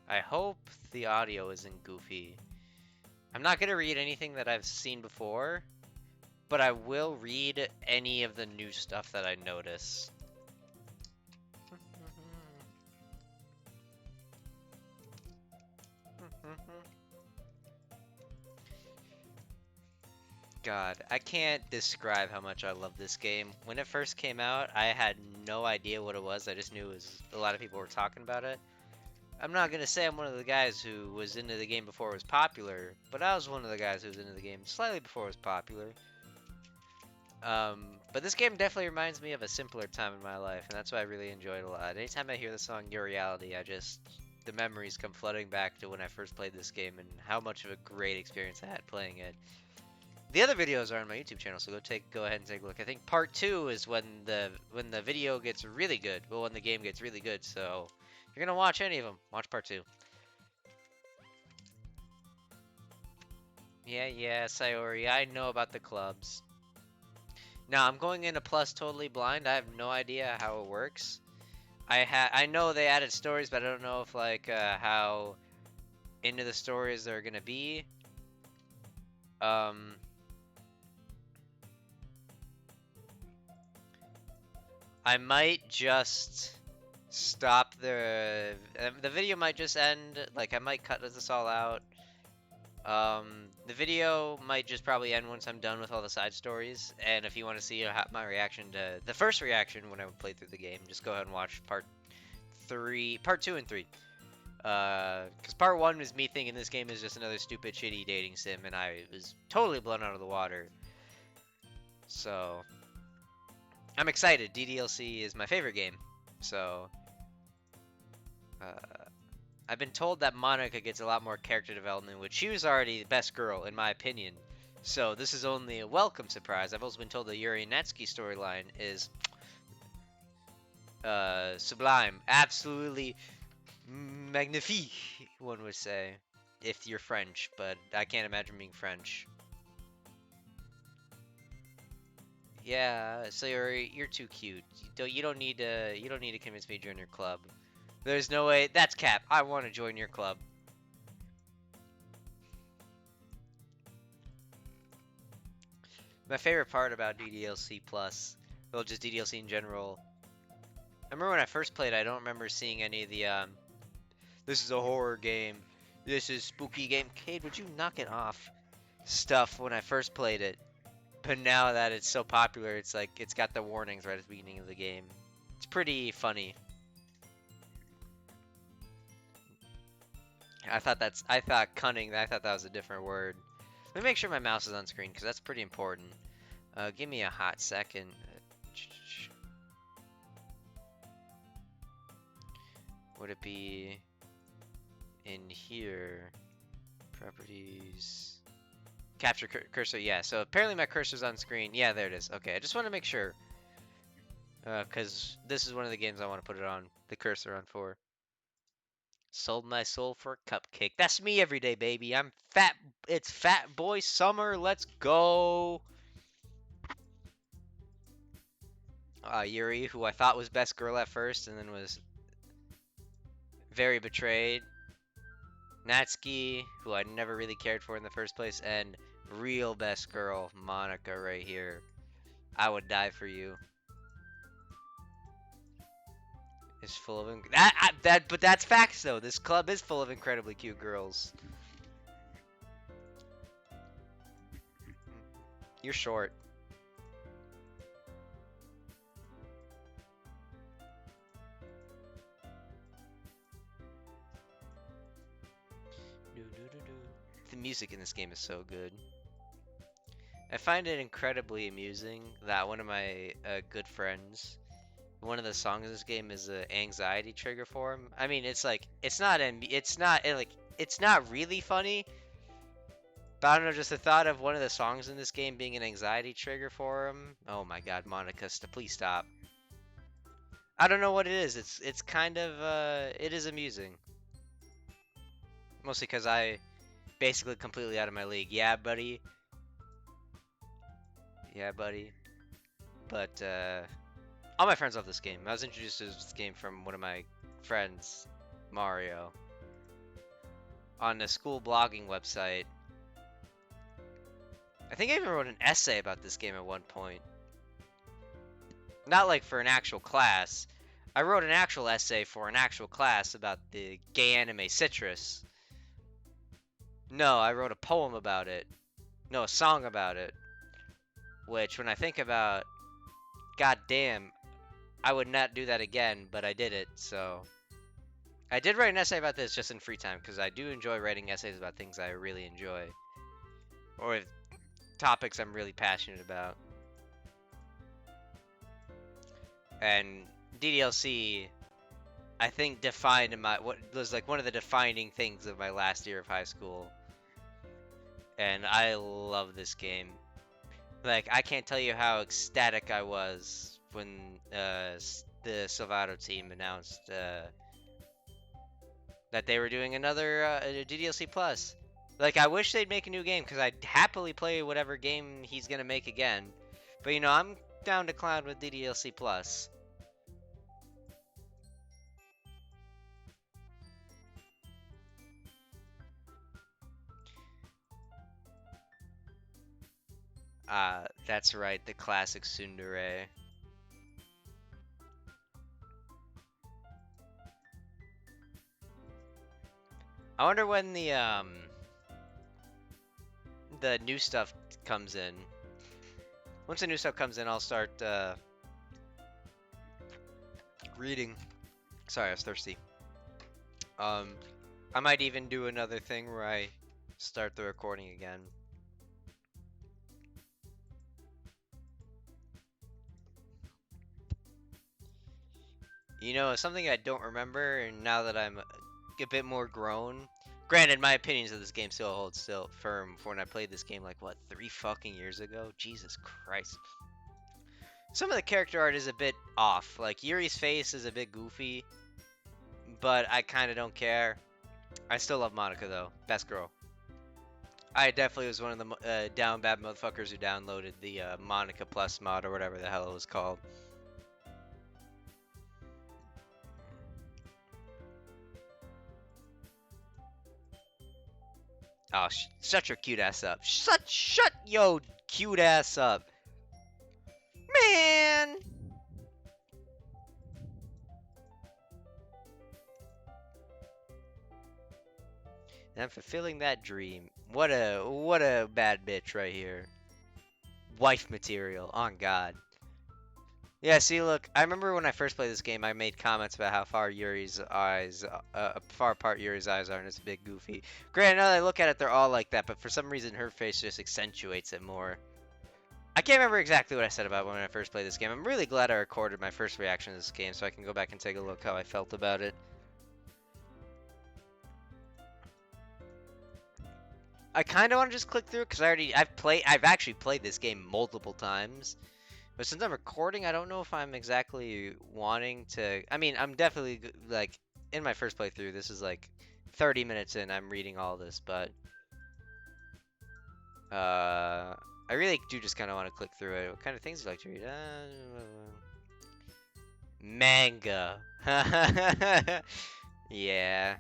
I hope the audio isn't goofy. I'm not gonna read anything that I've seen before, but I will read any of the new stuff that I notice. God, I can't describe how much I love this game. When it first came out, I had no idea what it was. I just knew it was a lot of people were talking about it. I'm not gonna say I'm one of the guys who was into the game before it was popular, but I was one of the guys who was into the game slightly before it was popular. But this game definitely reminds me of a simpler time in my life, and that's why I really enjoy it a lot. Anytime I hear the song Your Reality, the memories come flooding back to when I first played this game and how much of a great experience I had playing it. The other videos are on my YouTube channel, so go ahead and take a look. I think part 2 is when the video gets really good. Well, when the game gets really good. So if you're gonna watch any of them, watch part 2. Yeah, Sayori, I know about the clubs. Now I'm going into Plus totally blind. I have no idea how it works. I know they added stories, but I don't know if like how into the stories they're gonna be. Um, I might just stop the video might just end. Like I might cut this all out. The video might just probably end once I'm done with all the side stories. And if you want to see my reaction to the first reaction when I played through the game, just go ahead and watch part 2 and 3. Because part 1 was me thinking this game is just another stupid, shitty dating sim, and I was totally blown out of the water. So I'm excited. DDLC is my favorite game. So uh, I've been told that Monica gets a lot more character development, which she was already the best girl in my opinion. So this is only a welcome surprise. I've also been told the Yuri Netsky storyline is sublime, absolutely magnifique, one would say, if you're French, but I can't imagine being French. Yeah, so you're too cute. You don't need to convince me to join your club. There's no way. That's cap. I want to join your club. My favorite part about DDLC Plus, well, just DDLC in general. I remember when I first played, I don't remember seeing any of the this is a horror game. This is spooky game. Cade, would you knock it off? Stuff when I first played it. But now that it's so popular, it's like it's got the warnings right at the beginning of the game. It's pretty funny. I thought cunning. I thought that was a different word. Let me make sure my mouse is on screen because that's pretty important. Give me a hot second. Would it be in here? Properties. Capture cursor. Yeah. So apparently my cursor's on screen. Yeah, there it is. Okay. I just want to make sure. Because this is one of the games I want to put it on the cursor on for. Sold my soul for a cupcake. That's me every day, baby. I'm fat. It's fat boy summer. Let's go. Yuri, who I thought was best girl at first, and then was very betrayed. Natsuki, who I never really cared for in the first place, and real best girl, Monica, right here. I would die for you. Is full of but that's facts though. This club is full of incredibly cute girls. You're short. The music in this game is so good. I find it incredibly amusing that one of my good friends, one of the songs in this game is an anxiety trigger for him. I mean, it's not really funny, but I don't know, just the thought of one of the songs in this game being an anxiety trigger for him. Oh my God, Monica, please stop. I don't know what it is. It's kind of it is amusing. Mostly because I basically completely out of my league. Yeah, buddy. Yeah, buddy. But all my friends love this game. I was introduced to this game from one of my friends, Mario. on the school blogging website. I think I even wrote an essay about this game at one point. Not like for an actual class. I wrote an actual essay for an actual class about the gay anime Citrus. No, I wrote a poem about it. No, a song about it. Which, when I think about, god damn, I would not do that again, but I did it, so. I did write an essay about this just in free time, because I do enjoy writing essays about things I really enjoy. Or topics I'm really passionate about. And DDLC, I think, defined what was like one of the defining things of my last year of high school. And I love this game. Like, I can't tell you how ecstatic I was when the Silvato team announced that they were doing another DDLC Plus. Like, I wish they'd make a new game, because I'd happily play whatever game he's gonna make again. But, you know, I'm down to clown with DDLC Plus. That's right, the classic tsundere. I wonder when the new stuff comes in. Once the new stuff comes in, I'll start reading. Sorry, I was thirsty. I might even do another thing where I start the recording again. You know, something I don't remember, and now that I'm a bit more grown. Granted, my opinions of this game still hold firm from when I played this game like, what, 3 fucking years ago? Jesus Christ. Some of the character art is a bit off. Like, Yuri's face is a bit goofy, but I kind of don't care. I still love Monica, though. Best girl. I definitely was one of the down bad motherfuckers who downloaded the Monica Plus mod or whatever the hell it was called. Oh, shut your cute ass up. Shut yo cute ass up. Man! And I'm fulfilling that dream. What a bad bitch right here. Wife material, on God. Yeah, see, look, I remember when I first played this game, I made comments about how far far apart Yuri's eyes are, and it's a bit goofy. Granted, now that I look at it, they're all like that, but for some reason, her face just accentuates it more. I can't remember exactly what I said about when I first played this game. I'm really glad I recorded my first reaction to this game, so I can go back and take a look how I felt about it. I kind of want to just click through, because I've actually played this game multiple times. But since I'm recording, I don't know if I'm exactly wanting to. I mean, I'm definitely like in my first playthrough. This is like 30 minutes in. I'm reading all this, but I really do just kind of want to click through it. What kind of things do you like to read? Manga. Yeah.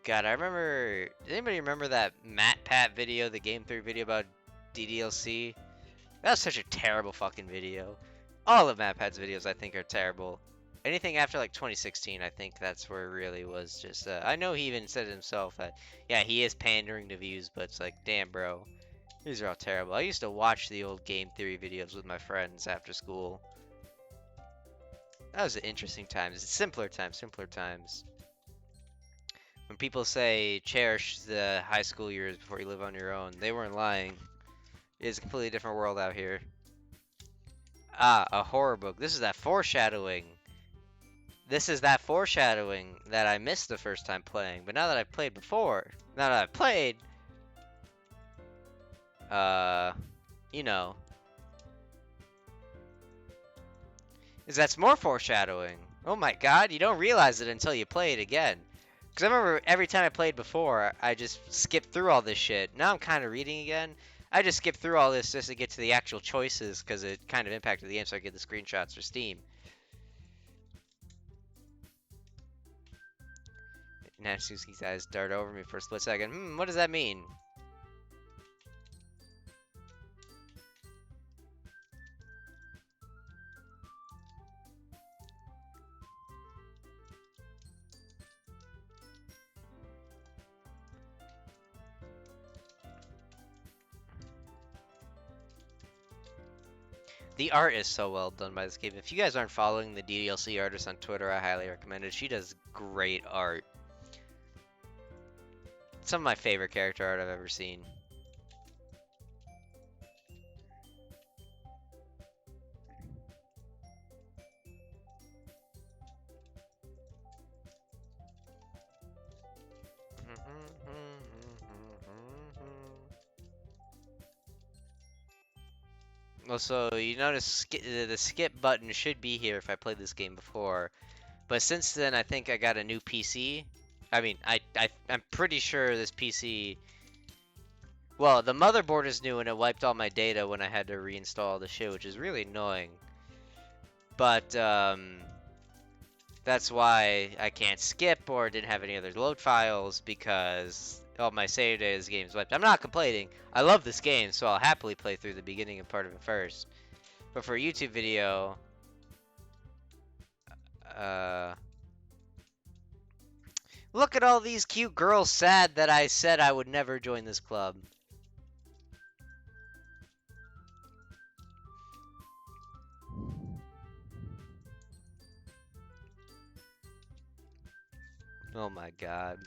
God, I remember. Does anybody remember that MatPat video, the Game 3 video about DDLC? That was such a terrible fucking video. All of MatPat's videos, I think, are terrible. Anything after like 2016, I think that's where it really was just. I know he even said it himself that, yeah, he is pandering to views, but it's like, damn, bro, these are all terrible. I used to watch the old Game Theory videos with my friends after school. That was interesting times. Simpler times, simpler times. When people say cherish the high school years before you live on your own, they weren't lying. It is a completely different world out here. Ah, a horror book. This is that foreshadowing. This is that foreshadowing that I missed the first time playing. But now that I've played before, now that I've played, you know, that's more foreshadowing. Oh my God, you don't realize it until you play it again. Because I remember every time I played before, I just skipped through all this shit. Now I'm kind of reading again. I just skipped through all this just to get to the actual choices because it kind of impacted the game, so I get the screenshots for Steam. Natsuki's eyes dart over me for a split second. What does that mean? The art is so well done by this game. If you guys aren't following the DDLC artist on Twitter, I highly recommend it. She does great art. Some of my favorite character art I've ever seen. Also, you notice the skip button should be here if I played this game before. But since then, I think I got a new PC. I mean, I'm pretty sure this PC... Well, the motherboard is new and it wiped all my data when I had to reinstall the shit, which is really annoying. But, that's why I can't skip or didn't have any other load files because all my save data games wiped. I'm not complaining. I love this game, so I'll happily play through the beginning and part of it first. But for a YouTube video, look at all these cute girls sad that I said I would never join this club. Oh my god.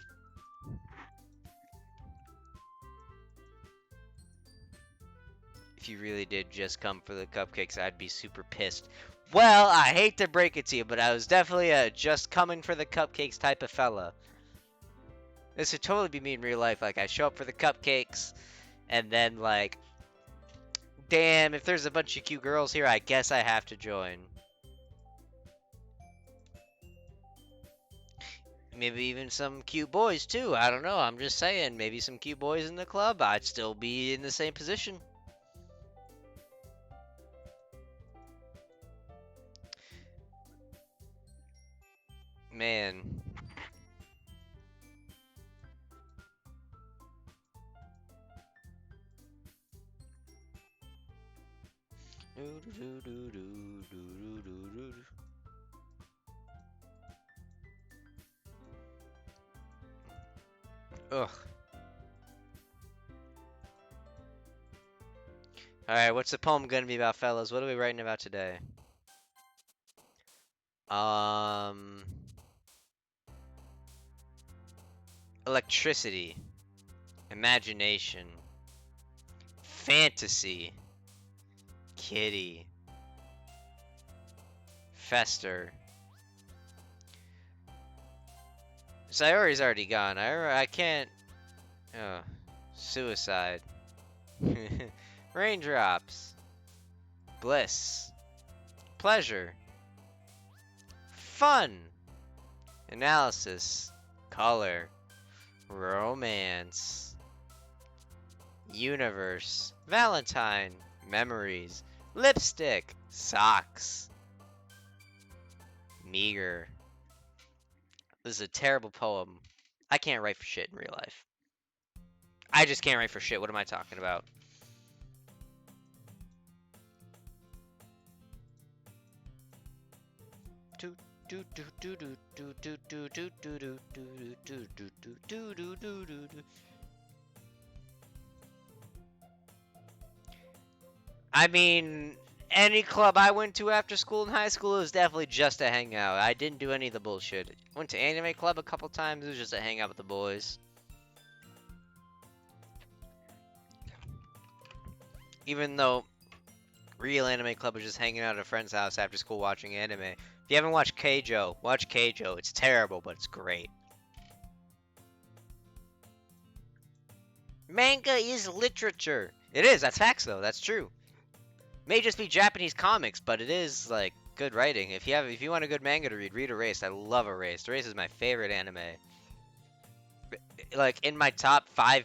If you really did just come for the cupcakes, I'd be super pissed. Well, I hate to break it to you, but I was definitely a just coming for the cupcakes type of fella. This would totally be me in real life. Like, I show up for the cupcakes, and then, like, damn, if there's a bunch of cute girls here, I guess I have to join. Maybe even some cute boys, too. I don't know. I'm just saying. Maybe some cute boys in the club. I'd still be in the same position. Man. Ugh. Alright, what's the poem gonna be about, fellas? What are we writing about today? Electricity. Imagination. Fantasy. Kitty. Fester. Sayori's already gone. I can't... Oh. Suicide. Raindrops. Bliss. Pleasure. Fun. Analysis. Color. Romance. Universe. Valentine. Memories. Lipstick. Socks. Meager. This is a terrible poem. I can't write for shit in real life. I just can't write for shit. What am I talking about? I mean, any club I went to after school in high school, it was definitely just to hang out. I didn't do any of the bullshit. Went to anime club a couple times, it was just to hang out with the boys. Even though real anime club was just hanging out at a friend's house after school watching anime. If you haven't watched Keijo, watch Keijo. It's terrible, but it's great. Manga is literature. It is, that's facts though, that's true. May just be Japanese comics, but it is like good writing. If you want a good manga to read Erased. I love Erased. Erased is my favorite anime. Like in my top 5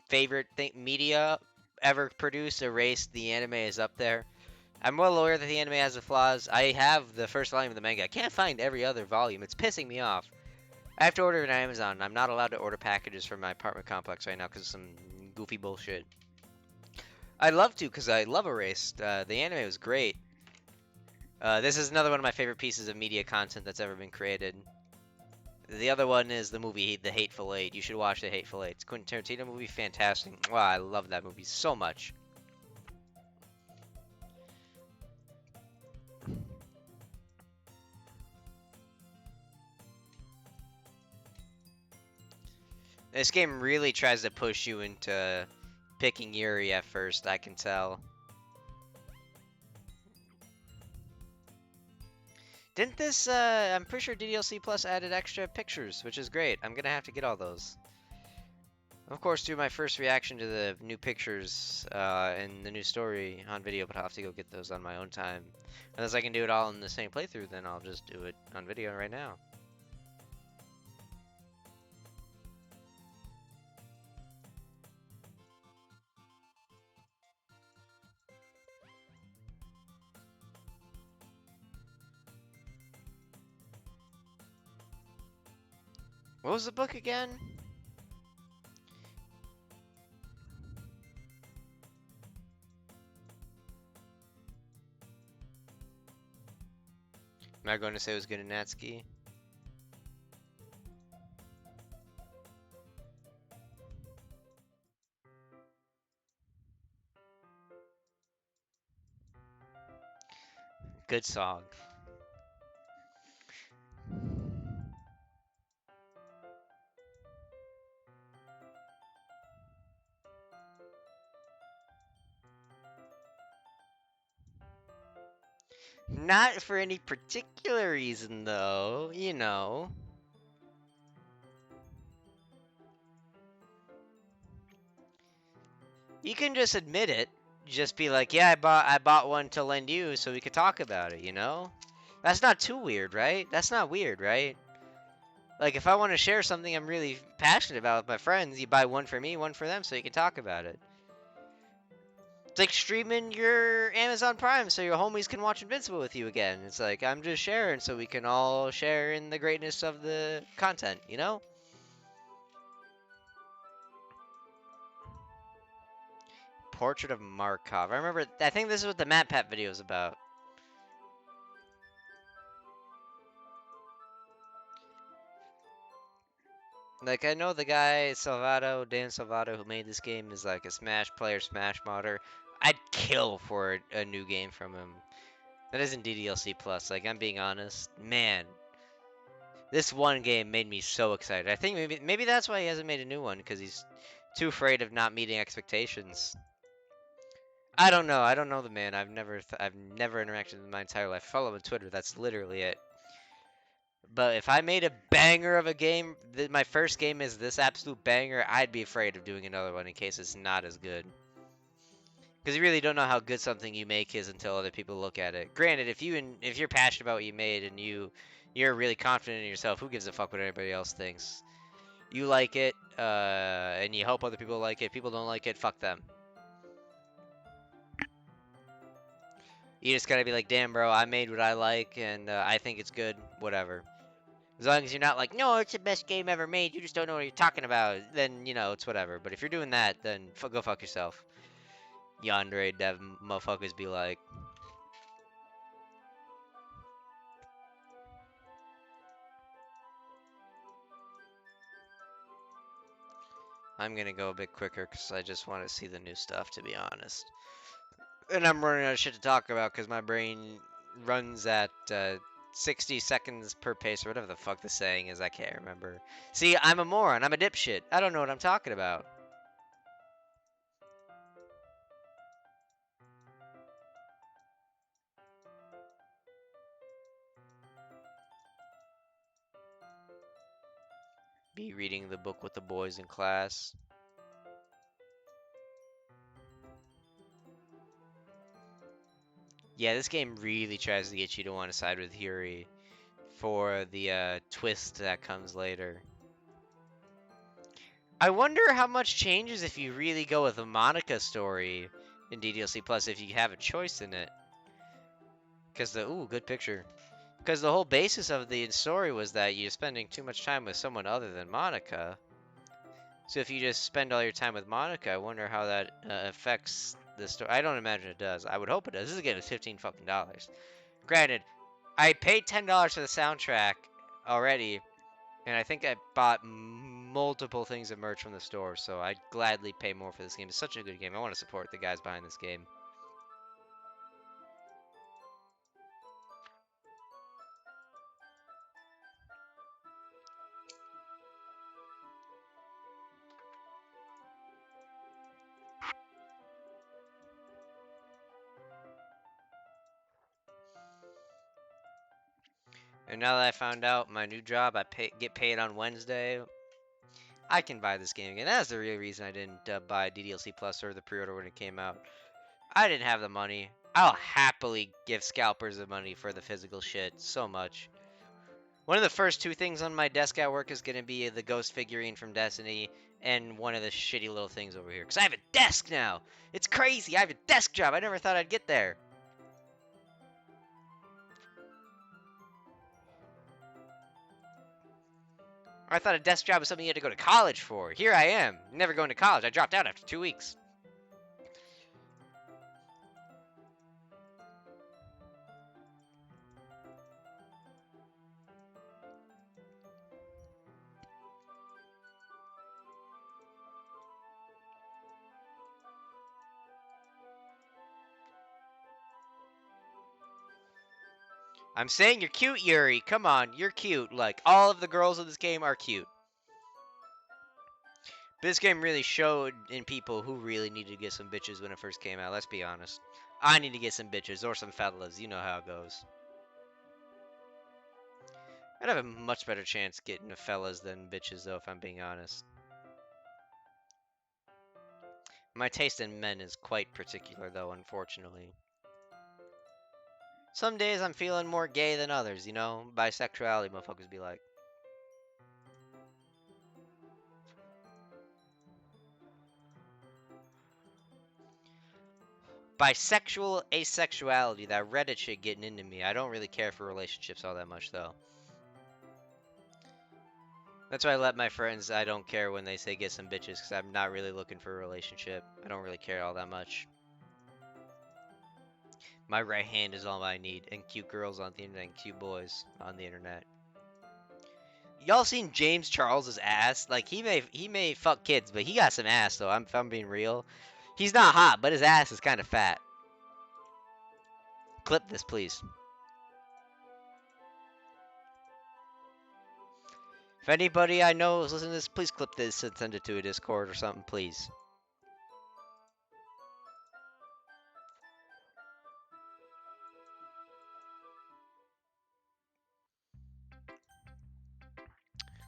favorite media ever produced, erased, the anime is up there. I'm well aware that the anime has the flaws. I have the first volume of the manga. I can't find every other volume. It's pissing me off. I have to order it on Amazon. I'm not allowed to order packages from my apartment complex right now because of some goofy bullshit. I'd love to because I love Erased. The anime was great. This is another one of my favorite pieces of media content that's ever been created. The other one is the movie The Hateful Eight. You should watch The Hateful Eight. It's a Quentin Tarantino movie. Fantastic. Wow, I love that movie so much. This game really tries to push you into picking Yuri at first, I can tell. Didn't this, I'm pretty sure DDLC Plus added extra pictures, which is great. I'm gonna have to get all those. Of course, do my first reaction to the new pictures and the new story on video, but I'll have to go get those on my own time. Unless I can do it all in the same playthrough, then I'll just do it on video right now. What was the book again? Am I going to say it was good in Natsuki? Good song. Not for any particular reason, though, you know. You can just admit it. Just be like, yeah, I bought one to lend you so we could talk about it, you know? That's not too weird, right? That's not weird, right? Like, if I want to share something I'm really passionate about with my friends, you buy one for me, one for them, so you can talk about it. It's like streaming your Amazon Prime so your homies can watch Invincible with you again. It's like, I'm just sharing so we can all share in the greatness of the content, you know? Portrait of Markov. I remember, I think this is what the MatPat video is about. Like, I know the guy, Dan Salvato, who made this game is like a Smash player, Smash modder. I'd kill for a new game from him. That isn't DDLC Plus, like, I'm being honest. Man, this one game made me so excited. I think maybe that's why he hasn't made a new one, because he's too afraid of not meeting expectations. I don't know. I don't know the man. I've never interacted with him my entire life. I follow him on Twitter. That's literally it. But if I made a banger of a game, my first game is this absolute banger, I'd be afraid of doing another one in case it's not as good. Because you really don't know how good something you make is until other people look at it. Granted, if you're passionate about what you made and you're really confident in yourself, who gives a fuck what anybody else thinks? You like it, and you hope other people like it. People don't like it, fuck them. You just gotta be like, damn, bro, I made what I like, and I think it's good, whatever. As long as you're not like, no, it's the best game ever made, you just don't know what you're talking about, then, you know, it's whatever. But if you're doing that, then go fuck yourself. Yandere dev motherfuckers be like. I'm gonna go a bit quicker because I just want to see the new stuff, to be honest. And I'm running out of shit to talk about because my brain runs at 60 seconds per pace, or whatever the fuck the saying is, I can't remember. See, I'm a moron, I'm a dipshit. I don't know what I'm talking about. Be reading the book with the boys in class. Yeah, this game really tries to get you to want to side with Hiri for the twist that comes later. I wonder how much changes if you really go with a Monica story in DDLC Plus if you have a choice in it. Because good picture. Because the whole basis of the story was that you're spending too much time with someone other than Monica. So if you just spend all your time with Monica, I wonder how that affects the story. I don't imagine it does. I would hope it does. This is again, it's $15 fucking dollars. Granted, I paid $10 for the soundtrack already, and I think I bought multiple things of merch from the store, so I'd gladly pay more for this game. It's such a good game. I want to support the guys behind this game. And now that I found out my new job, I get paid on Wednesday. I can buy this game again. That's the real reason I didn't buy DDLC Plus or the pre-order when it came out. I didn't have the money. I'll happily give scalpers the money for the physical shit so much. One of the first two things on my desk at work is going to be the ghost figurine from Destiny and one of the shitty little things over here. Because I have a desk now! It's crazy! I have a desk job! I never thought I'd get there! I thought a desk job was something you had to go to college for. Here I am, never going to college. I dropped out after 2 weeks. I'm saying you're cute, Yuri. Come on, you're cute. Like, all of the girls in this game are cute. But this game really showed in people who really needed to get some bitches when it first came out, let's be honest. I need to get some bitches, or some fellas, you know how it goes. I'd have a much better chance getting the fellas than bitches, though, if I'm being honest. My taste in men is quite particular, though, unfortunately. Some days I'm feeling more gay than others, you know? Bisexuality, motherfuckers be like. Bisexual asexuality, that Reddit shit getting into me. I don't really care for relationships all that much, though. That's why I let my friends, I don't care when they say get some bitches, because I'm not really looking for a relationship. I don't really care all that much. My right hand is all I need, and cute girls on the internet, and cute boys on the internet. Y'all seen James Charles's ass? Like, he may fuck kids, but he got some ass, though. If I'm being real. He's not hot, but his ass is kind of fat. Clip this, please. If anybody I know is listening to this, please clip this and send it to a Discord or something, please.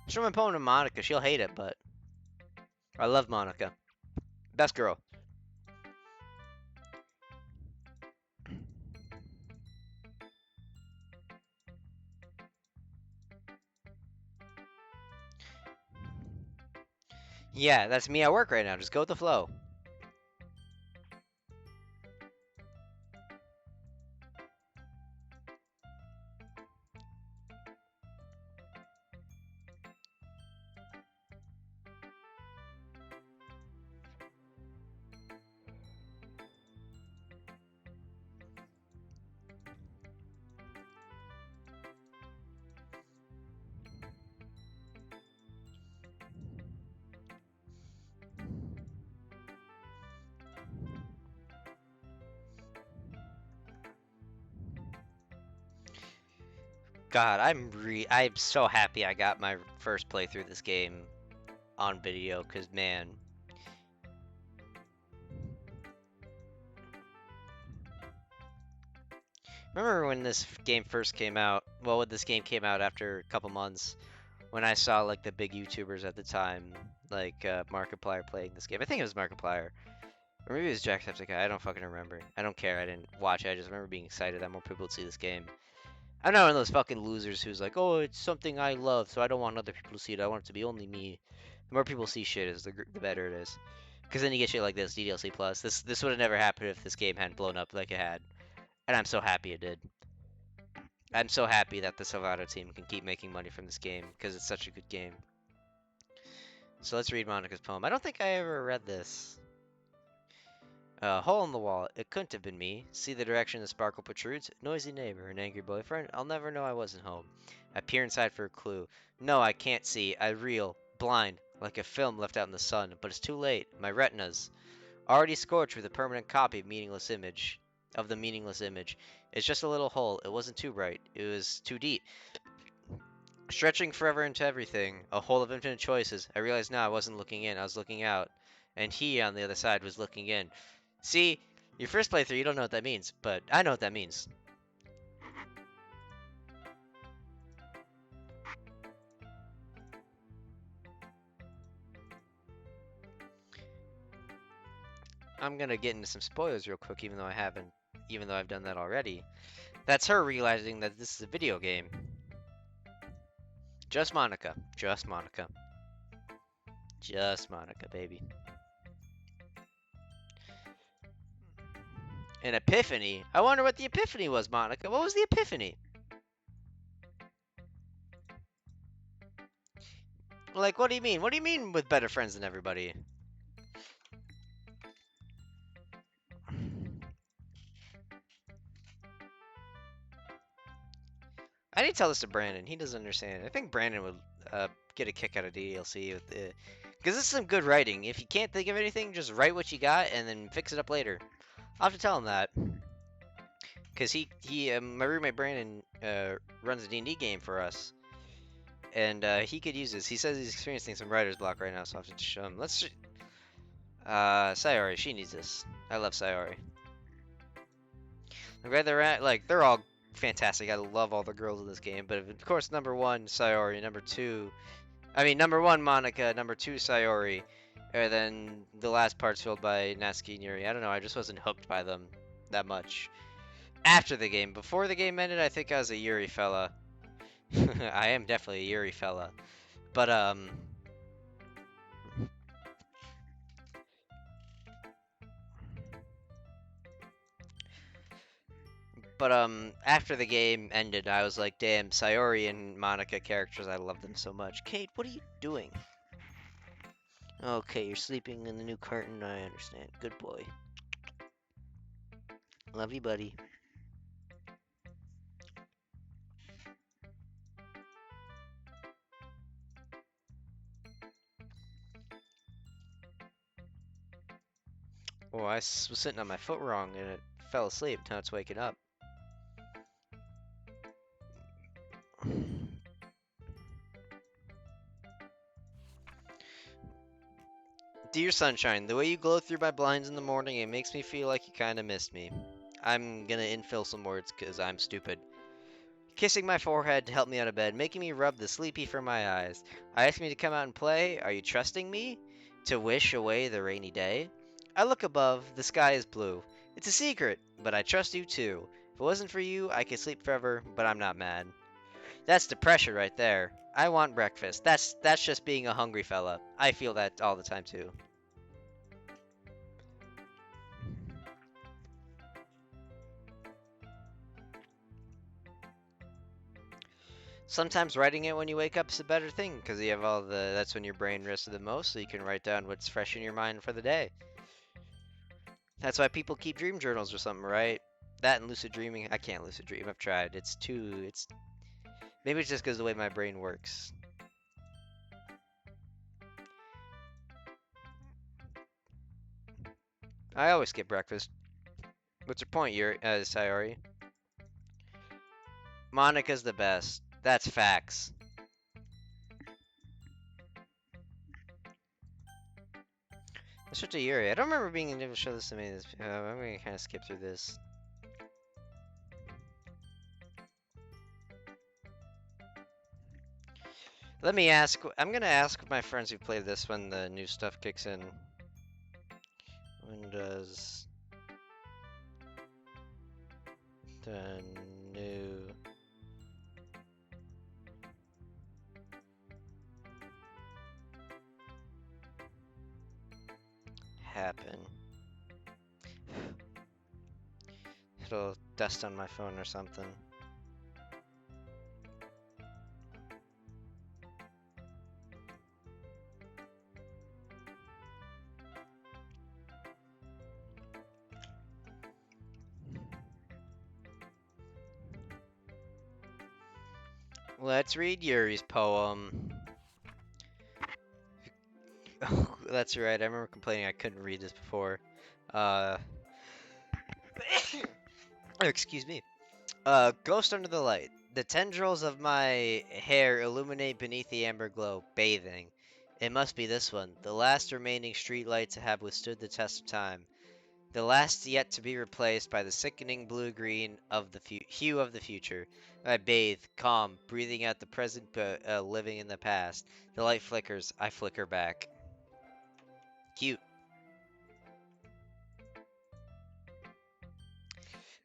Show my poem to Monica. She'll hate it, but I love Monica. Best girl. Yeah, that's me at work right now. Just go with the flow. God, I'm so happy I got my first playthrough this game on video, cause man. Remember when this game first came out? Well, when this game came out after a couple months, when I saw like the big YouTubers at the time, like Markiplier playing this game. I think it was Markiplier. Or maybe it was Jacksepticeye. I don't fucking remember. I don't care. I didn't watch it. I just remember being excited that more people would see this game. I'm not one of those fucking losers who's like, oh, it's something I love, so I don't want other people to see it. I want it to be only me. The more people see shit is the better it is. Because then you get shit like this, DDLC plus. This would have never happened if this game hadn't blown up like it had. And I'm so happy it did. I'm so happy that the Salvato team can keep making money from this game because it's such a good game. So let's read Monica's poem. I don't think I ever read this. Hole in the wall. It couldn't have been me. See the direction the sparkle protrudes? Noisy neighbor, an angry boyfriend. I'll never know I wasn't home. I peer inside for a clue. No, I can't see. I reel, blind, like a film left out in the sun. But it's too late. My retinas already scorched with a permanent copy of meaningless image. Of the meaningless image. It's just a little hole. It wasn't too bright. It was too deep. Stretching forever into everything, a hole of infinite choices. I realized now I wasn't looking in, I was looking out. And he on the other side was looking in. See, your first playthrough, you don't know what that means, but I know what that means. I'm gonna get into some spoilers real quick, even though I haven't, even though I've done that already. That's her realizing that this is a video game. Just Monica. Just Monica. Just Monica, baby. An epiphany? I wonder what the epiphany was, Monica. What was the epiphany? Like, what do you mean? What do you mean with better friends than everybody? I need to tell this to Brandon. He doesn't understand. I think Brandon would get a kick out of DDLC with the, because this is some good writing. If you can't think of anything, just write what you got and then fix it up later. I'll have to tell him that. Because my roommate Brandon runs a D&D game for us, and he could use this. He says he's experiencing some writer's block right now, so I'll have to show him. Sayori, she needs this. I love Sayori. I'm glad they're all fantastic. I love all the girls in this game, but of course, number one, Sayori, number one, Monica, number two, Sayori, and then the last part's filled by Natsuki and Yuri. I don't know, I just wasn't hooked by them that much. After the game. Before the game ended, I think I was a Yuri fella. I am definitely a Yuri fella. But, after the game ended, I was like, damn, Sayori and Monica characters, I love them so much. Kate, what are you doing? Okay, you're sleeping in the new curtain, I understand. Good boy. Love you, buddy. Oh, I was sitting on my foot wrong and it fell asleep. Now it's waking up. Dear Sunshine, the way you glow through my blinds in the morning, it makes me feel like you kinda missed me. I'm gonna infill some words because I'm stupid. Kissing my forehead to help me out of bed, making me rub the sleepy from my eyes. I asked me to come out and play. Are you trusting me? To wish away the rainy day? I look above, the sky is blue. It's a secret, but I trust you too. If it wasn't for you, I could sleep forever, but I'm not mad. That's the pressure right there. I want breakfast. That's just being a hungry fella. I feel that all the time too. Sometimes writing it when you wake up is a better thing because you have that's when your brain rested the most, so you can write down what's fresh in your mind for the day. That's why people keep dream journals or something, right? That and lucid dreaming. I can't lucid dream. I've tried. Maybe it's just because of the way my brain works. I always skip breakfast. What's your point, Sayori? Monica's the best. That's facts. Let's switch to Yuri. I don't remember being able to show this to me. I'm gonna kind of skip through this. Let me ask. I'm gonna ask my friends who play this when the new stuff kicks in. When does the new It'll dust on my phone or something. Let's read Yuri's poem. Oh, that's right. I remember complaining I couldn't read this before. Excuse me. Ghost under the light. The tendrils of my hair illuminate beneath the amber glow, bathing. It must be this one, the last remaining streetlight to have withstood the test of time. The last yet to be replaced by the sickening blue-green of the hue of the future. I bathe, calm, breathing out the present but living in the past. The light flickers, I flicker back. Cute.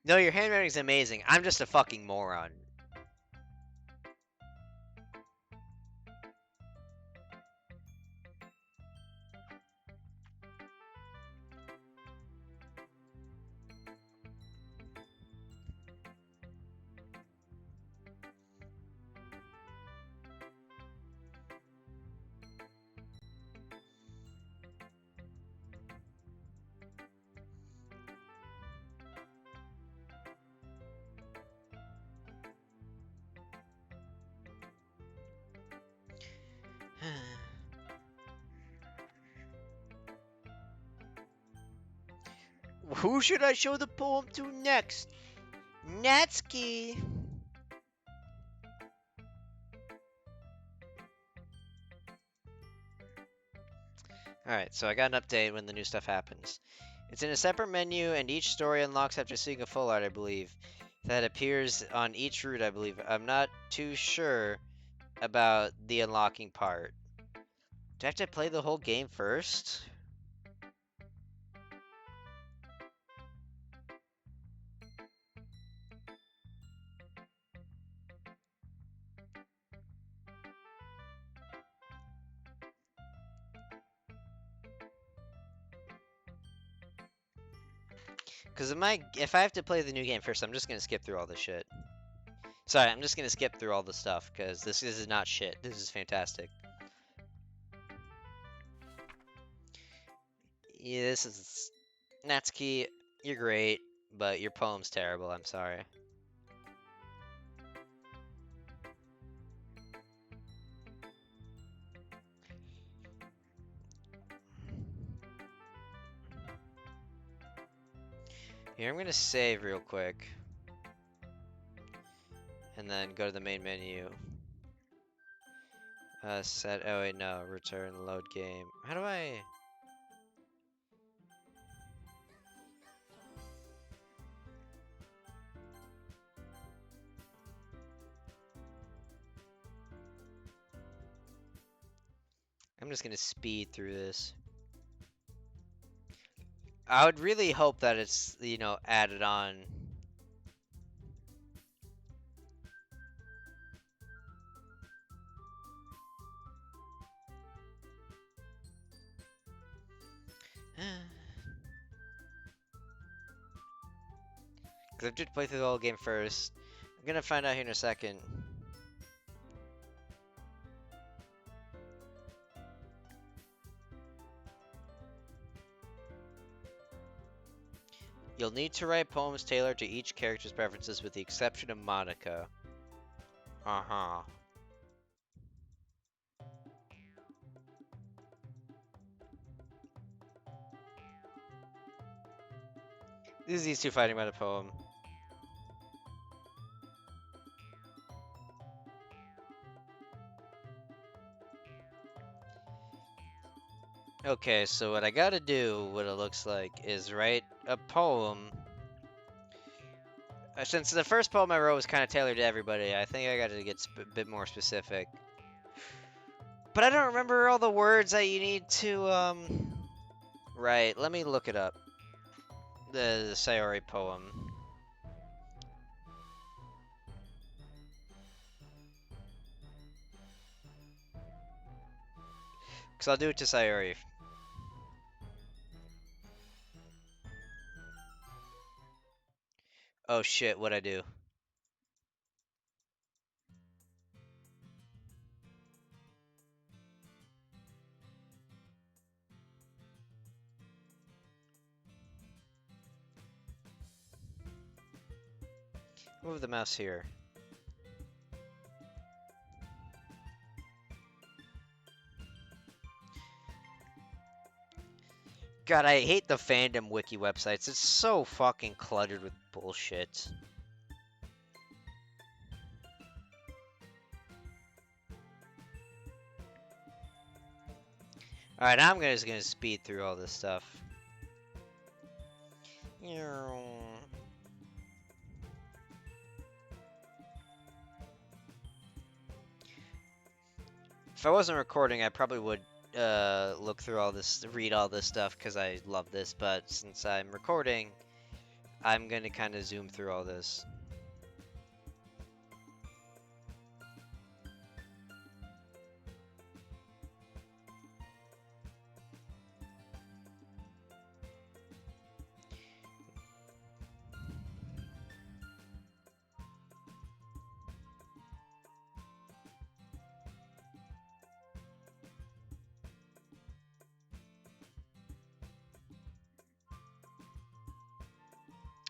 No, your handwriting's amazing. I'm just a fucking moron. Who should I show the poem to next? Natsuki! Alright, so I got an update when the new stuff happens. It's in a separate menu, and each story unlocks after seeing a full art, I believe. That appears on each route, I believe. I'm not too sure about the unlocking part. Do I have to play the whole game first? Because if I have to play the new game first, I'm just gonna skip through all this shit. Sorry, I'm just gonna skip through all the stuff, because this is not shit. This is fantastic. Yeah, this is... Natsuki, you're great, but your poem's terrible, I'm sorry. Here, I'm gonna save real quick. And then go to the main menu. Set, oh wait, no, return, load game. How do I... I'm just gonna speed through this. I would really hope that it's, you know, added on. Because I have to play through the whole game first. I'm gonna find out here in a second. You'll need to write poems tailored to each character's preferences with the exception of Monica. Uh-huh. This is these two fighting about a poem. Okay, so what I gotta do, what it looks like, is write a poem. Since the first poem I wrote was kind of tailored to everybody, I think I gotta get a bit more specific. But I don't remember all the words that you need to, write. Let me look it up. The Sayori poem. Because I'll do it to Sayori. Oh shit, what'd I do? Move the mouse here. God, I hate the fandom wiki websites. It's so fucking cluttered with bullshit. Alright, now I'm just gonna speed through all this stuff. If I wasn't recording, I probably would look through all this, read all this stuff, because I love this, but since I'm recording, I'm gonna kind of zoom through all this.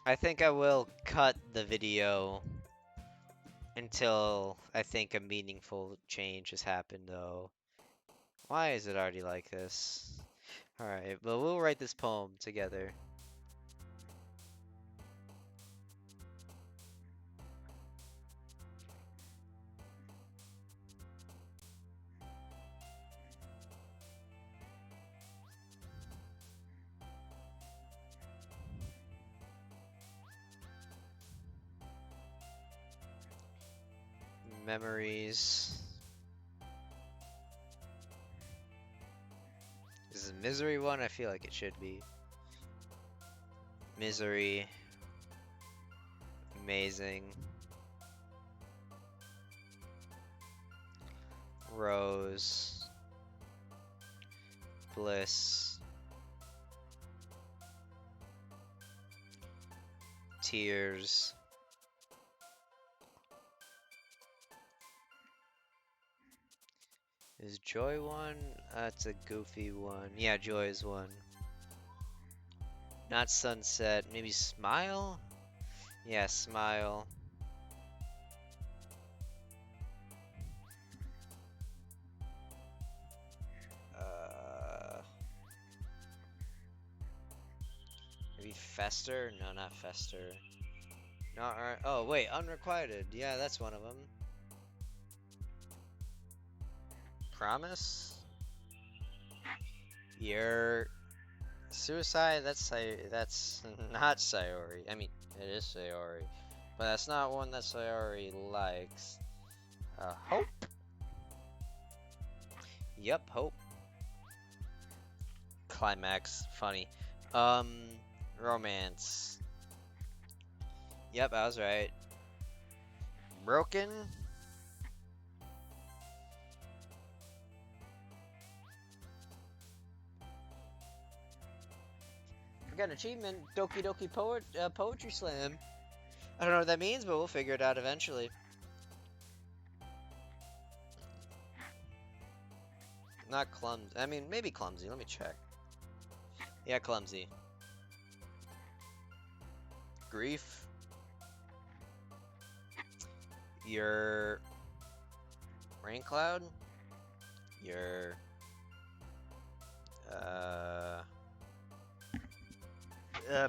I think I will cut the video until I think a meaningful change has happened, though. Why is it already like this? Alright, but we'll write this poem together. Memories. Is this a misery one? I feel like it should be. Misery. Amazing. Rose. Bliss. Tears. Is joy one? That's a goofy one. Yeah, joy is one. Not sunset. Maybe smile? Yeah, smile. Maybe fester? No, not fester. Not oh wait, unrequited. Yeah, that's one of them. Promise? Your suicide? That's not Sayori. I mean, it is Sayori, but that's not one that Sayori likes. Hope. Yep, hope. Climax, funny. Romance. Yep, I was right. Broken. We got an achievement, Doki Doki Poetry Slam. I don't know what that means, but we'll figure it out eventually. Not clumsy. I mean, maybe clumsy. Let me check. Yeah, clumsy. Grief. Your rain cloud. Your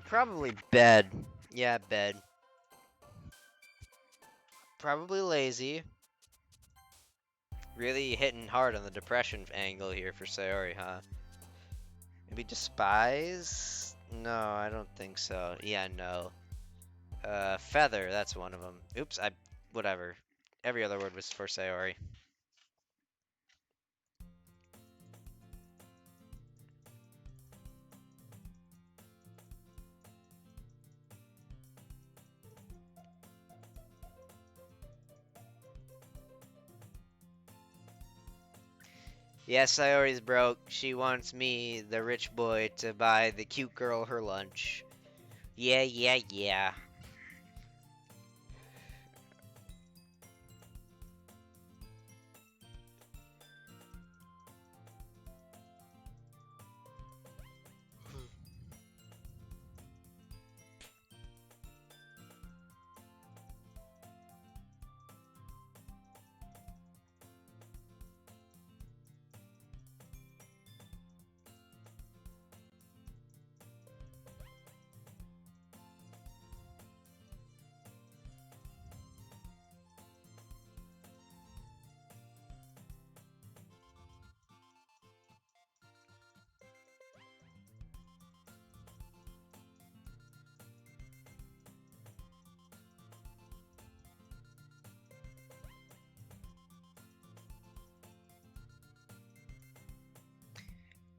probably bed. Yeah, bed. Probably lazy. Really hitting hard on the depression angle here for Sayori, huh? Maybe despise? No, I don't think so. Yeah, no. Feather, that's one of them. Oops, whatever. Every other word was for Sayori. Yeah, Sayori's broke. She wants me, the rich boy, to buy the cute girl her lunch. Yeah, yeah, yeah.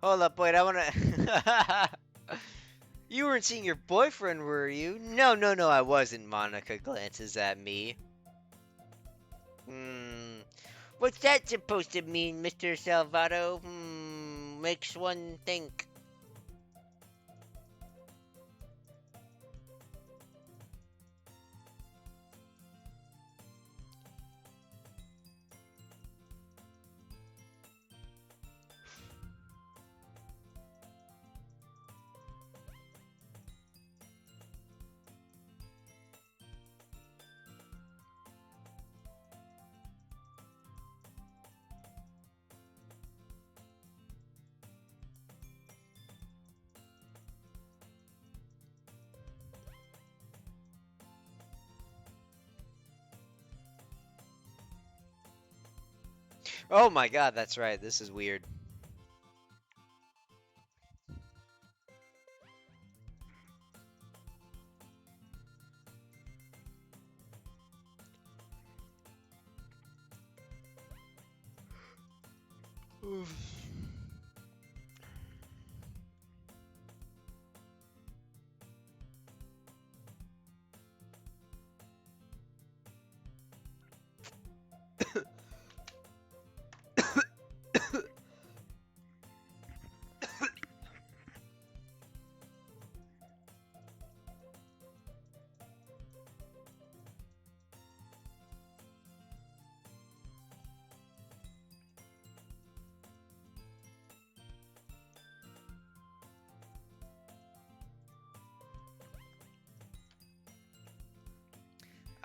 Hold up, wait, I wanna... You weren't seeing your boyfriend, were you? No, no, no, I wasn't, Monica glances at me. What's that supposed to mean, Mr. Salvato? Makes one think. Oh my god, that's right, this is weird.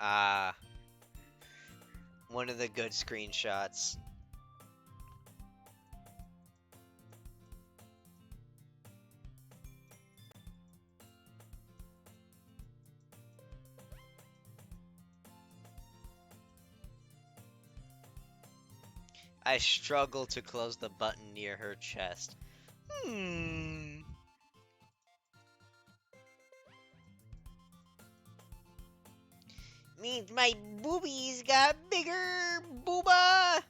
Ah, one of the good screenshots. I struggle to close the button near her chest. Hmm. Means my boobies got bigger, booba!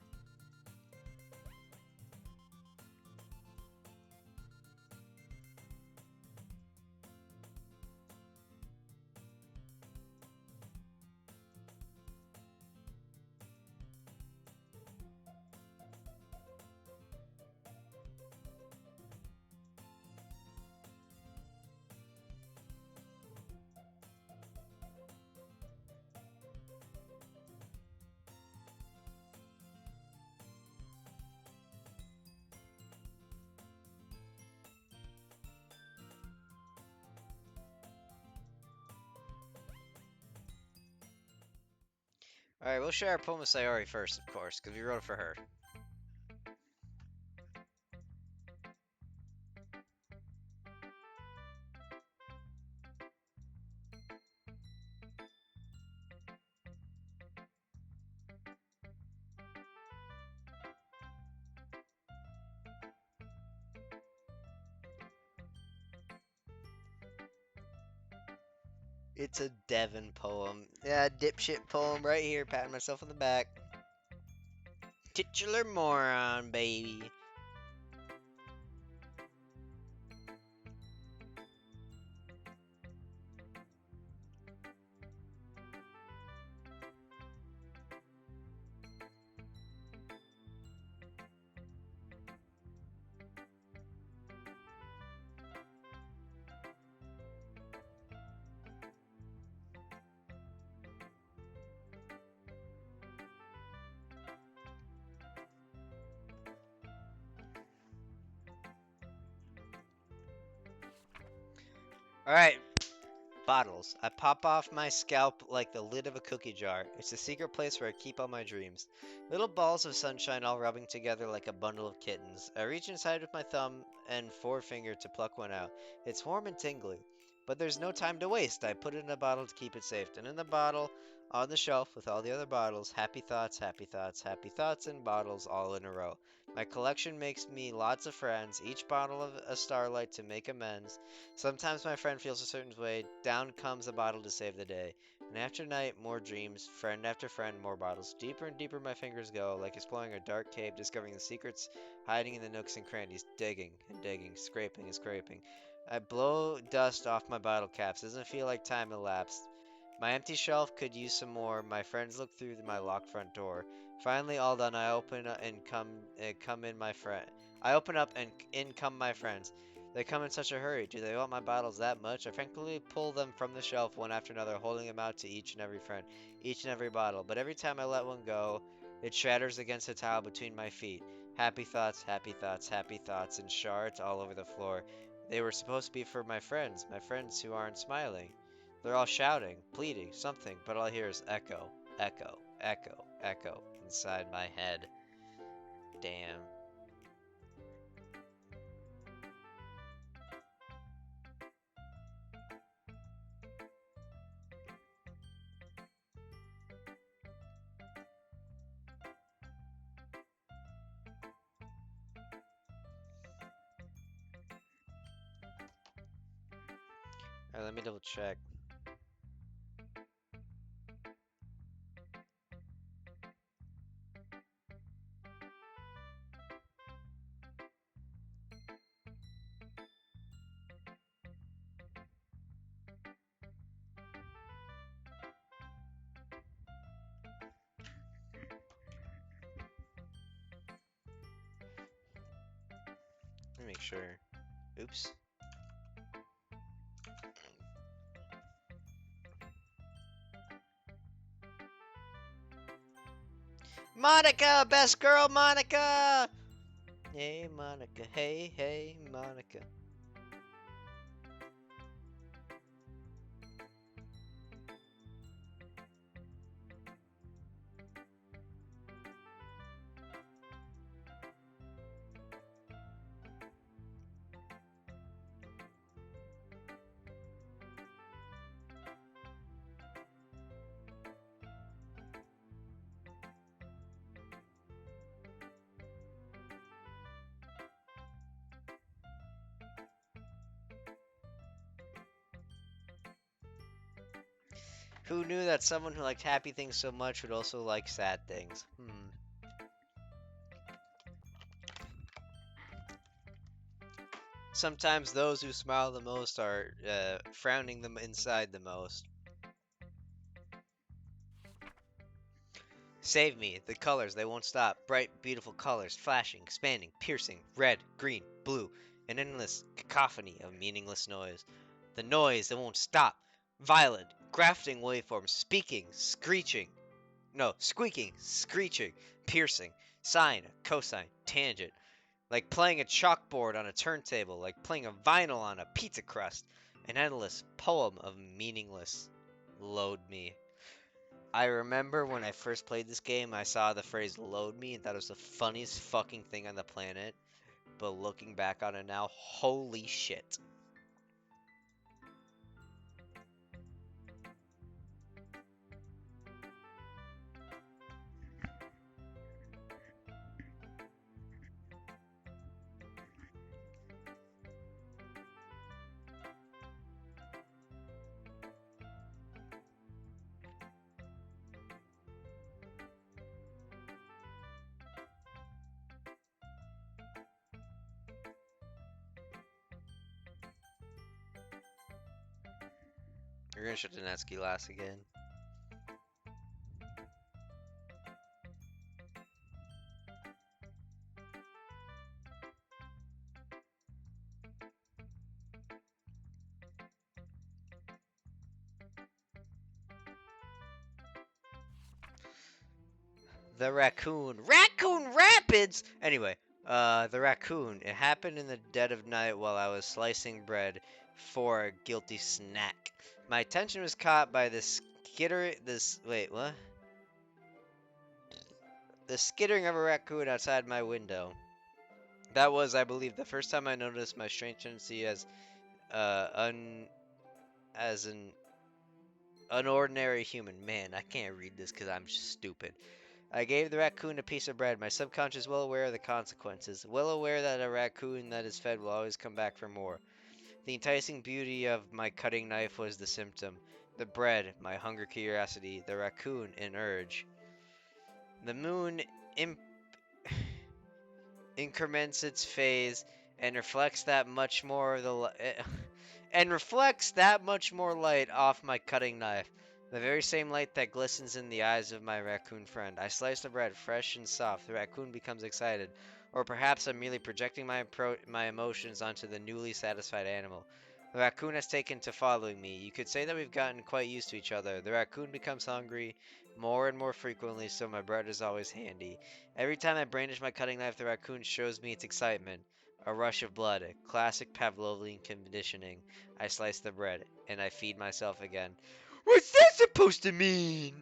Alright, we'll share our poem with Sayori first, of course, because we wrote it for her. It's a Devon poem. Yeah, dipshit poem right here, patting myself on the back. Titular moron, baby. Alright, bottles. I pop off my scalp like the lid of a cookie jar. It's the secret place where I keep all my dreams. Little balls of sunshine all rubbing together like a bundle of kittens. I reach inside with my thumb and forefinger to pluck one out. It's warm and tingly, But there's no time to waste. I put it in a bottle to keep it safe. And in the bottle, on the shelf with all the other bottles, happy thoughts, happy thoughts, happy thoughts, and bottles all in a row. My collection makes me lots of friends, each bottle of a starlight to make amends. Sometimes my friend feels a certain way, down comes a bottle to save the day. And after night, more dreams, friend after friend, more bottles. Deeper and deeper my fingers go, like exploring a dark cave, discovering the secrets hiding in the nooks and crannies, digging and digging, scraping and scraping. I blow dust off my bottle caps. Doesn't feel like time elapsed. My empty shelf could use some more. My friends look through my locked front door. Finally, all done. I open and come in my friend. I open up and in come my friends. They come in such a hurry. Do they want my bottles that much? I frankly pull them from the shelf one after another, holding them out to each and every friend, each and every bottle. But every time I let one go, it shatters against the tile between my feet. Happy thoughts, happy thoughts, happy thoughts, and shards all over the floor. They were supposed to be for my friends who aren't smiling. They're all shouting, pleading, something, but all I hear is echo, echo, echo, echo inside my head. Damn. Alright, let me double check. Let me make sure. Oops. Monica! Best girl, Monica! Hey, Monica. Hey, hey, Monica. Who knew that someone who liked happy things so much would also like sad things? Sometimes those who smile the most are frowning them inside the most. Save me. The colors, they won't stop. Bright, beautiful colors, flashing, expanding, piercing, red, green, blue, an endless cacophony of meaningless noise. The noise, they won't stop. Violent, grafting waveforms, speaking, screeching. No, squeaking, screeching, piercing, sine, cosine, tangent. Like playing a chalkboard on a turntable, like playing a vinyl on a pizza crust. An endless poem of meaningless. Load me. I remember when I first played this game, I saw the phrase load me and thought it was the funniest fucking thing on the planet. But looking back on it now, holy shit. You're gonna shut Donetsky last again. The raccoon. Raccoon Rapids! Anyway, the raccoon. It happened in the dead of night while I was slicing bread for a guilty snack. My attention was caught by wait, what? The skittering of a raccoon outside my window. That was, I believe, the first time I noticed my strange tendency as as an ordinary human. Man, I can't read this because I'm stupid. I gave the raccoon a piece of bread. My subconscious well aware of the consequences, well aware that a raccoon that is fed will always come back for more. The enticing beauty of my cutting knife was the symptom. The bread, my hunger curiosity. The raccoon, an urge. The moon increments its phase and reflects that much more of the and reflects that much more light off my cutting knife. The very same light that glistens in the eyes of my raccoon friend. I slice the bread fresh and soft. The raccoon becomes excited. Or perhaps I'm merely projecting my emotions onto the newly satisfied animal. The raccoon has taken to following me. You could say that we've gotten quite used to each other. The raccoon becomes hungry more and more frequently, so my bread is always handy. Every time I brandish my cutting knife, the raccoon shows me its excitement. A rush of blood, classic Pavlovian conditioning. I slice the bread, and I feed myself again. What's that supposed to mean?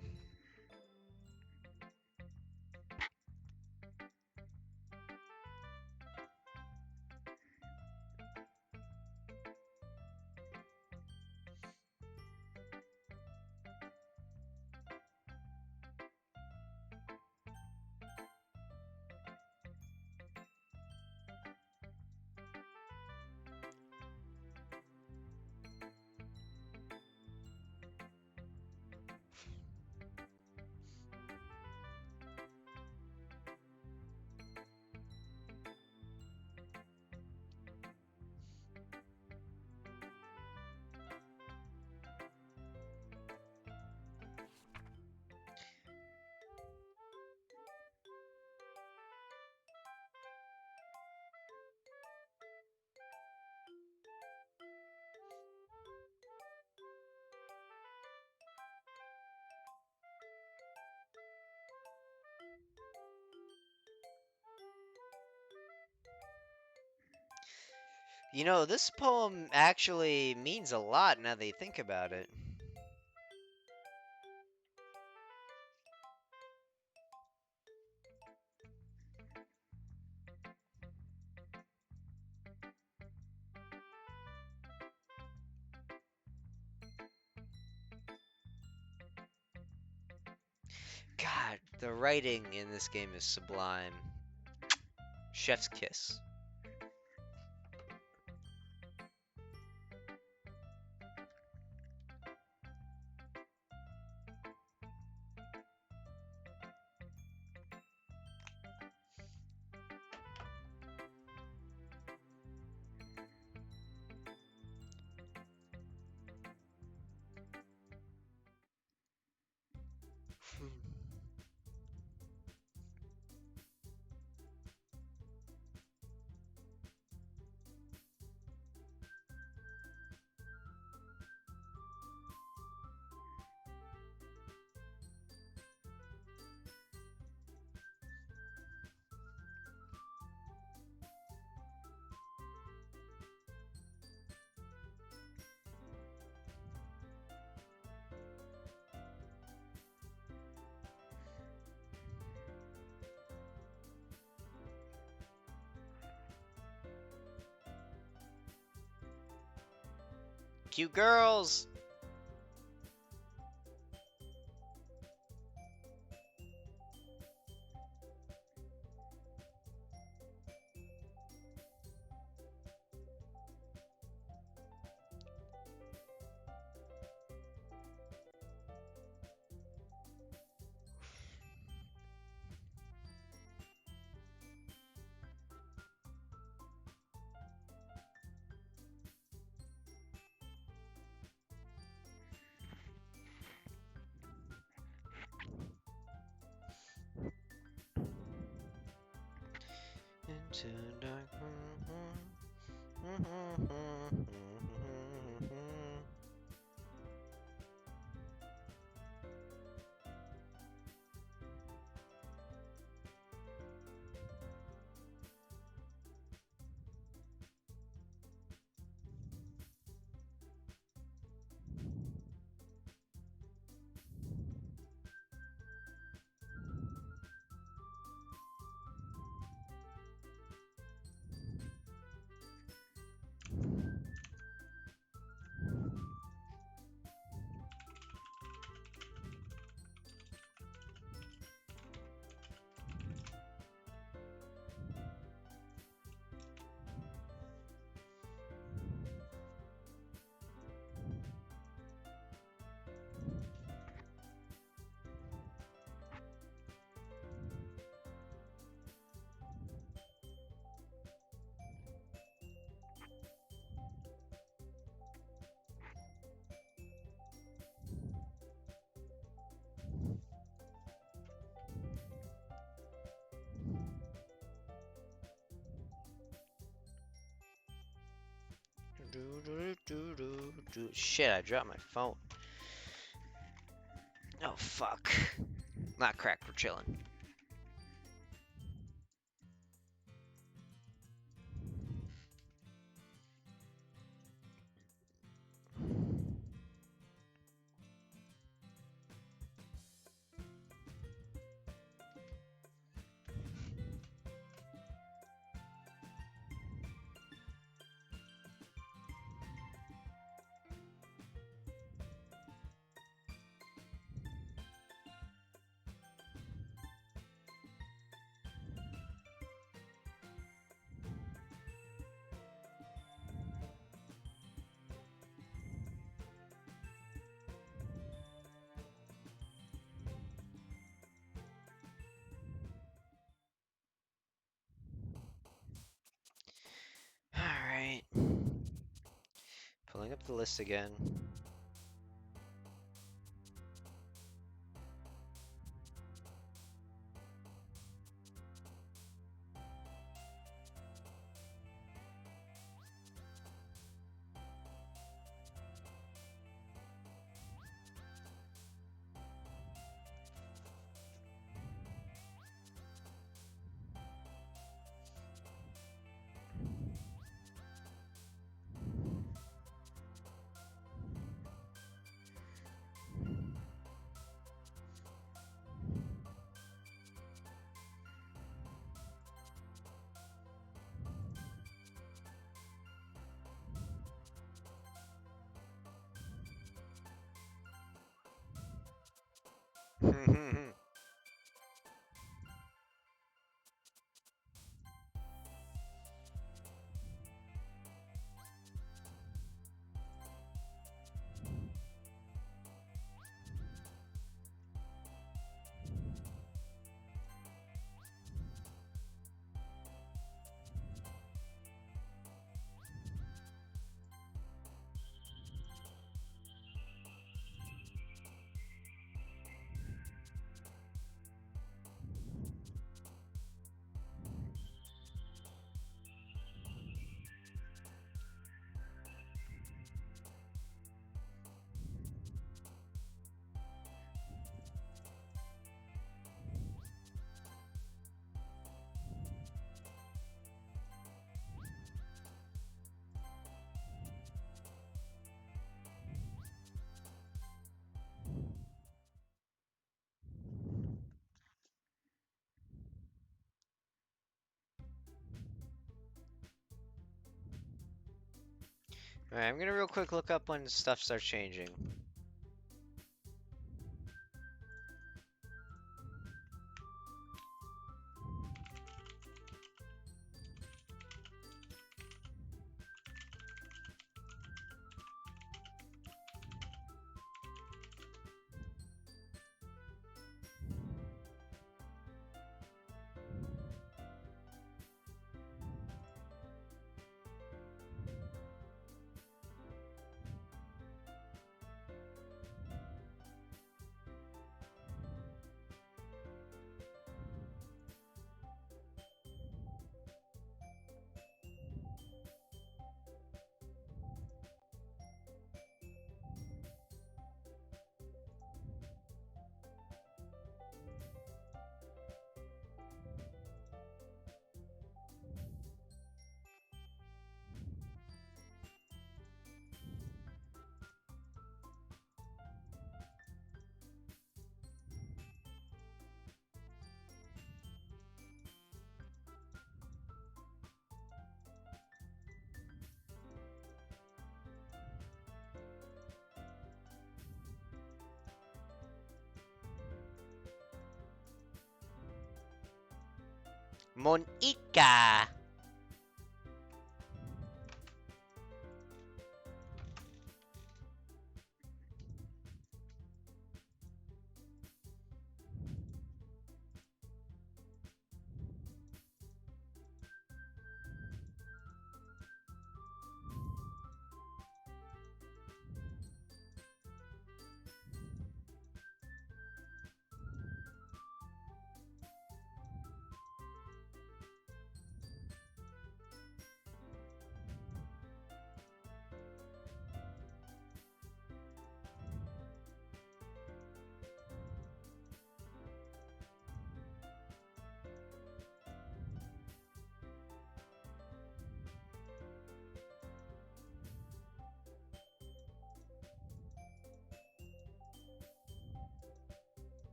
You know, this poem actually means a lot now that you think about it. God, the writing in this game is sublime. Chef's kiss. Cute girls! Into dark. Shit, I dropped my phone. Oh, fuck. Not cracked, we're chilling. Alright. Pulling up the list again. Alright, I'm gonna real quick look up when stuff starts changing. Monica!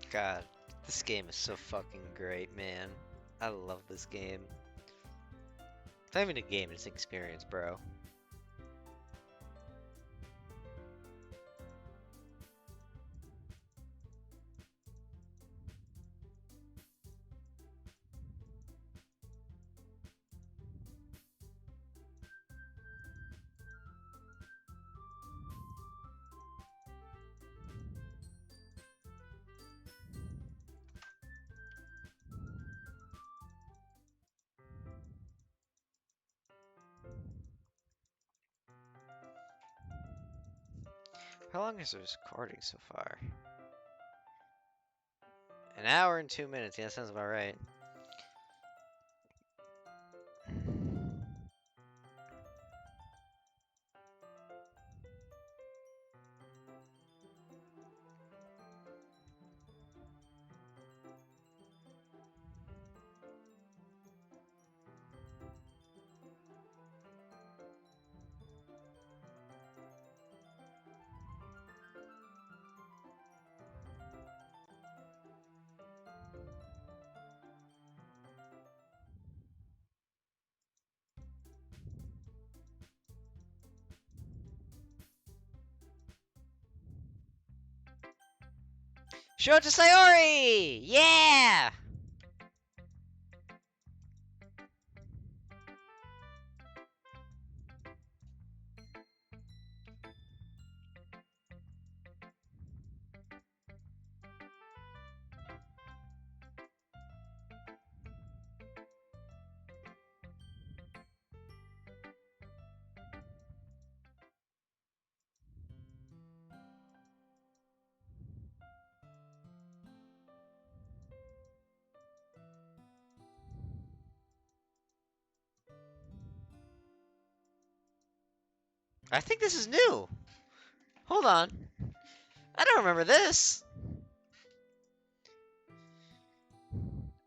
God, this game is so fucking great, man. I love this game. It's not even a game, it's an experience, bro. How long is this recording so far? An hour and 2 minutes. Yeah, that sounds about right. Show it to Sayori! Yeah! I think this is new. Hold on. I don't remember this.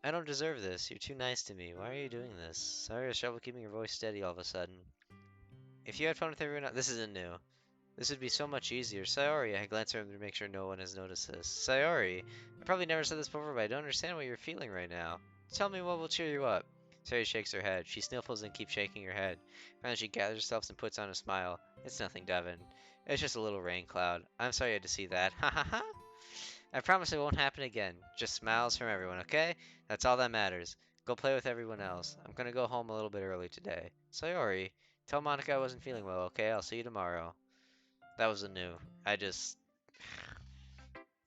I don't deserve this. You're too nice to me. Why are you doing this? Sorry to trouble keeping your voice steady all of a sudden. If you had fun with everyone else, this isn't new. This would be so much easier. Sayori, I glance around to make sure no one has noticed this. Sayori, I probably never said this before, but I don't understand what you're feeling right now. Tell me what will cheer you up. Sayori shakes her head. She sniffles and keeps shaking her head. Finally, she gathers herself and puts on a smile. It's nothing, Devin. It's just a little rain cloud. I'm sorry you had to see that. Ha ha ha. I promise it won't happen again. Just smiles from everyone, okay? That's all that matters. Go play with everyone else. I'm gonna go home a little bit early today. Sayori, tell Monica I wasn't feeling well, okay? I'll see you tomorrow. That was a new. I just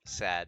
sad.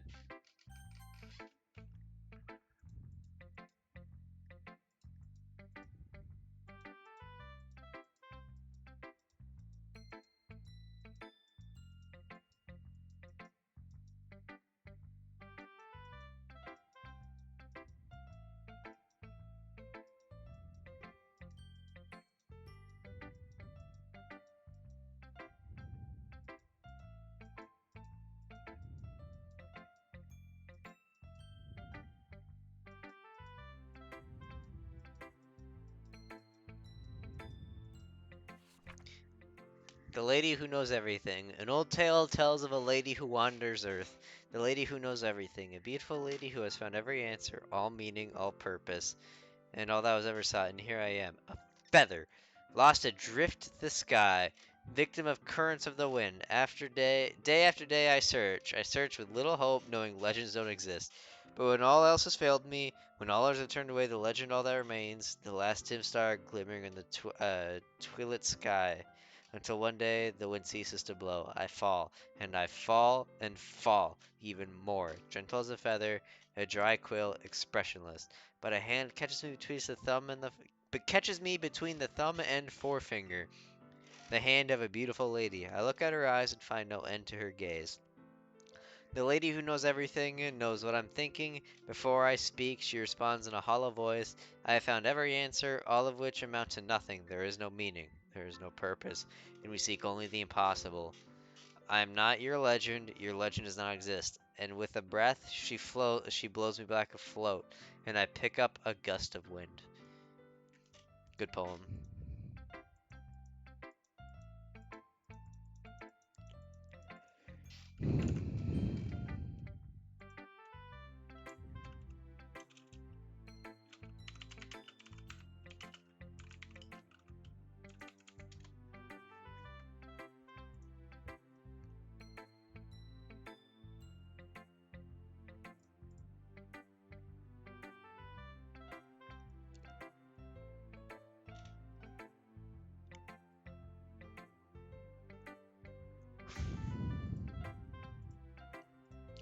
The lady who knows everything. An old tale tells of a lady who wanders earth. The lady who knows everything. A beautiful lady who has found every answer, all meaning, all purpose, and all that was ever sought. And here I am, a feather, lost adrift the sky, victim of currents of the wind. Day after day, I search. I search with little hope, knowing legends don't exist. But when all else has failed me, when all others have turned away, the legend all that remains, the last dim star glimmering in the twilit sky. Until one day the wind ceases to blow. I fall, and I fall, and fall, even more, gentle as a feather, a dry quill, expressionless. But a hand catches me between the thumb and the but catches me between the thumb and forefinger. The hand of a beautiful lady. I look at her eyes and find no end to her gaze. The lady who knows everything knows what I'm thinking. Before I speak, she responds in a hollow voice. I have found every answer, all of which amount to nothing. There is no meaning, there is no purpose, and we seek only the impossible. I am not your legend does not exist. And with a breath, she blows me back afloat, and I pick up a gust of wind. Good poem.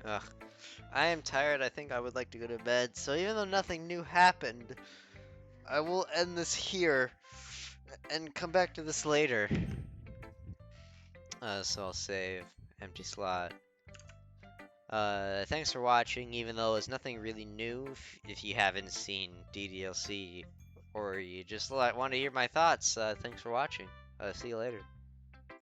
Ugh. I am tired. I think I would like to go to bed. So even though nothing new happened, I will end this here and come back to this later. So I'll save empty slot. Thanks for watching, even though it's nothing really new if you haven't seen DDLC or you just want to hear my thoughts. Thanks for watching. See you later.